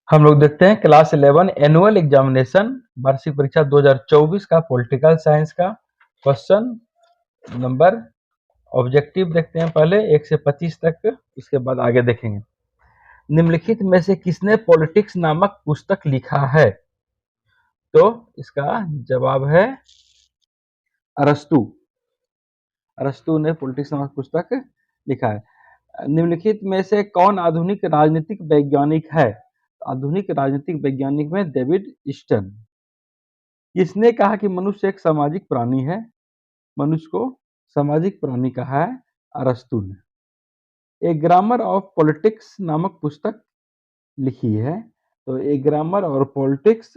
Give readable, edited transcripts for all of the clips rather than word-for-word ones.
हम लोग देखते हैं क्लास 11 एनुअल एग्जामिनेशन वार्षिक परीक्षा 2024 का पॉलिटिकल साइंस का क्वेश्चन नंबर ऑब्जेक्टिव देखते हैं पहले 1 से 25 तक, उसके बाद आगे देखेंगे। निम्नलिखित में से किसने पॉलिटिक्स नामक पुस्तक लिखा है? तो इसका जवाब है अरस्तु। अरस्तु ने पॉलिटिक्स नामक पुस्तक लिखा है। निम्नलिखित में से कौन आधुनिक राजनीतिक वैज्ञानिक है? आधुनिक राजनीतिक वैज्ञानिक में डेविड ईस्टन। किसने कहा कि मनुष्य एक सामाजिक प्राणी है? मनुष्य को सामाजिक प्राणी कहा है अरस्तु ने। ए ग्रामर ऑफ पॉलिटिक्स नामक पुस्तक लिखी है। तो ए ग्रामर और पॉलिटिक्स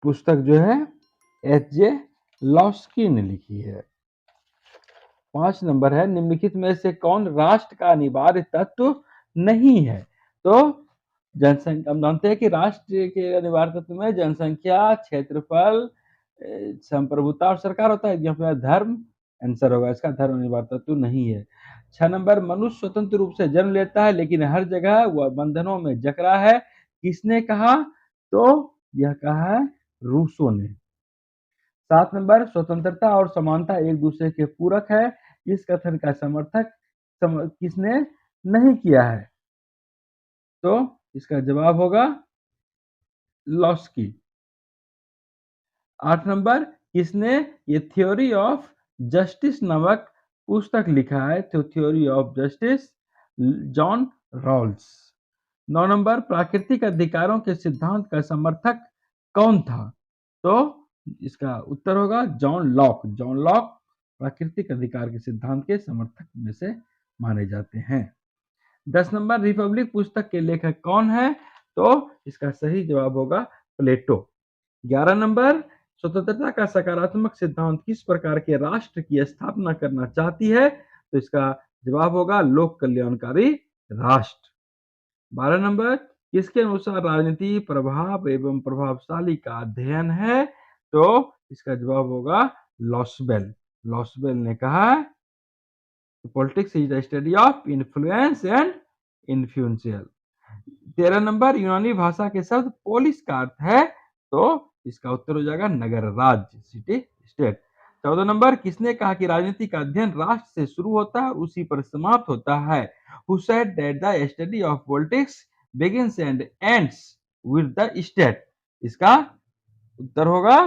पुस्तक जो है एच.जे. लॉस्की ने लिखी है। 5 नंबर है, निम्नलिखित में से कौन राष्ट्र का अनिवार्य तत्व नहीं है? तो जनसंख्या, हम जानते हैं कि राष्ट्र के अनिवार्य तत्व में जनसंख्या, क्षेत्रफल, संप्रभुता और सरकार होता है। यहाँ पे धर्म आंसर होगा, इसका धर्म अनिवार्य तत्व नहीं है। 6 नंबर, मनुष्य स्वतंत्र रूप से जन्म लेता है लेकिन हर जगह वह बंधनों में जकड़ा है, किसने कहा? तो यह कहा है रूसो ने। 7 नंबर, स्वतंत्रता और समानता एक दूसरे के पूरक है, इस कथन का समर्थक किसने नहीं किया है? तो इसका जवाब होगा लॉस्की। 8 नंबर, किसने ये थ्योरी ऑफ जस्टिस नामक पुस्तक लिखा है? तो theory of justice John Rawls. 9 नंबर, प्राकृतिक अधिकारों के सिद्धांत का समर्थक कौन था? तो इसका उत्तर होगा जॉन लॉक। जॉन लॉक प्राकृतिक अधिकार के सिद्धांत के समर्थक में से माने जाते हैं। 10 नंबर, रिपब्लिक पुस्तक के लेखक कौन है? तो इसका सही जवाब होगा प्लेटो। 11 नंबर, स्वतंत्रता का सकारात्मक सिद्धांत किस प्रकार के राष्ट्र की स्थापना करना चाहती है? तो इसका जवाब होगा लोक कल्याणकारी राष्ट्र। 12 नंबर, किसके अनुसार राजनीति प्रभाव एवं प्रभावशाली का अध्ययन है? तो इसका जवाब होगा लॉसबेल। लॉसबेल ने कहा politics is the study of influence and influential. 13 number, यूनानी भाषा के शब्द पोलिस का अर्थ है? तो इसका उत्तर हो जाएगा नगर, राज्य, सिटी, स्टेट। 14 नंबर, किसने कहा कि राजनीति का अध्ययन राष्ट्र से शुरू होता है और उसी पर समाप्त होता है? Who said that the study of politics begins and ends with the state? इसका उत्तर होगा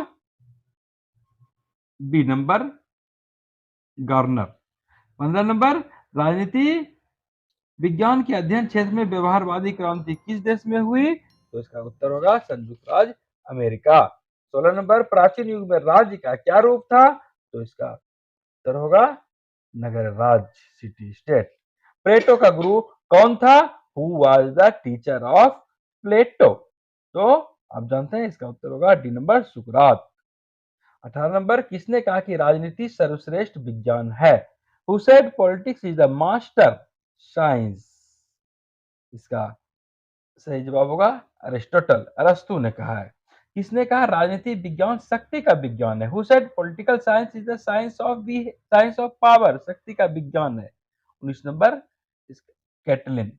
बी नंबर, गार्नर। 15 नंबर, राजनीति विज्ञान के अध्ययन क्षेत्र में व्यवहारवादी क्रांति किस देश में हुई? तो इसका उत्तर होगा संयुक्त राज्य अमेरिका। 16 नंबर, प्राचीन युग में राज्य का क्या रूप था? तो इसका उत्तर होगा नगर, राज्य, सिटी, स्टेट। प्लेटो का गुरु कौन था? Who was the teacher of Plato? तो आप जानते हैं इसका उत्तर होगा डी नंबर, सुकरात। 18 नंबर, किसने कहा कि राजनीति सर्वश्रेष्ठ विज्ञान है? Who said politics is the master science? इसका सही जवाब होगा अरिस्टोटल, अरस्तु ने कहा है। किसने कहा राजनीति विज्ञान शक्ति का विज्ञान है? Who said political science is the science of power? शक्ति का विज्ञान है। 19 नंबर, कैटलिन।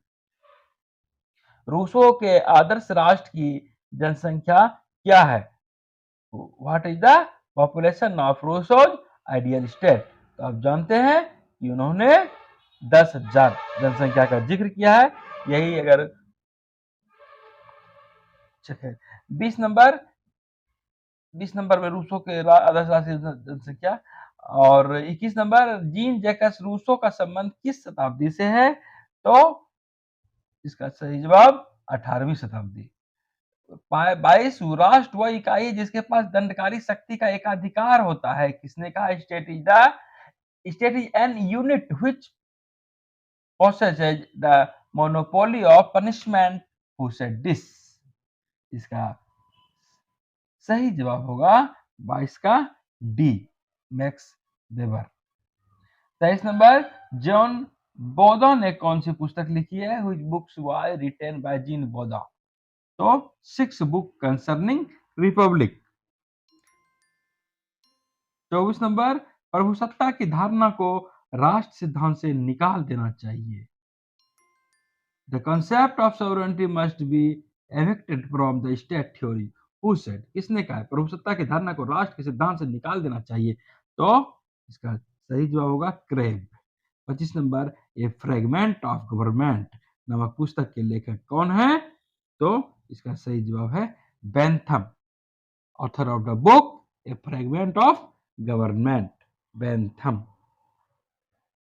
रूसो के आदर्श राष्ट्र की जनसंख्या क्या है? What is the population of Rousseau's ideal state? तो आप जानते हैं कि उन्होंने 10,000 जनसंख्या का जिक्र किया है। यही अगर 20 नंबर, 20 नंबर में रूसो के आदर्श राष्ट्र की जनसंख्या। और 21 नंबर, जीन जैकस रूसो का संबंध किस शताब्दी से है? तो इसका सही जवाब 18वीं शताब्दी। 22, राष्ट्र वह इकाई जिसके पास दंडकारी शक्ति का एकाधिकार होता है, किसने कहा? State is an unit which possesses the monopoly of punishment. Who said this? इसका सही जवाब होगा 22 का D, max weber. 23 number, John Bodo ने कौन सी पुस्तक लिखी है? Which books were written by gene Bodo? तो 6 बुक कंसर्निंग रिपब्लिक। 24 नंबर, प्रभुसत्ता की धारणा को राष्ट्र सिद्धांत से निकाल देना चाहिए। The concept of sovereignty must be evicted from the state theory? Who said? किसने कहा है प्रभुसत्ता की धारणा को राष्ट्र के सिद्धांत से निकाल देना चाहिए? तो इसका सही जवाब होगा क्रेब। 25 नंबर, ए फ्रेगमेंट ऑफ गवर्नमेंट नामक पुस्तक के लेखक कौन है? तो इसका सही जवाब है Bentham. Author of the book A fragment of government, Bentham.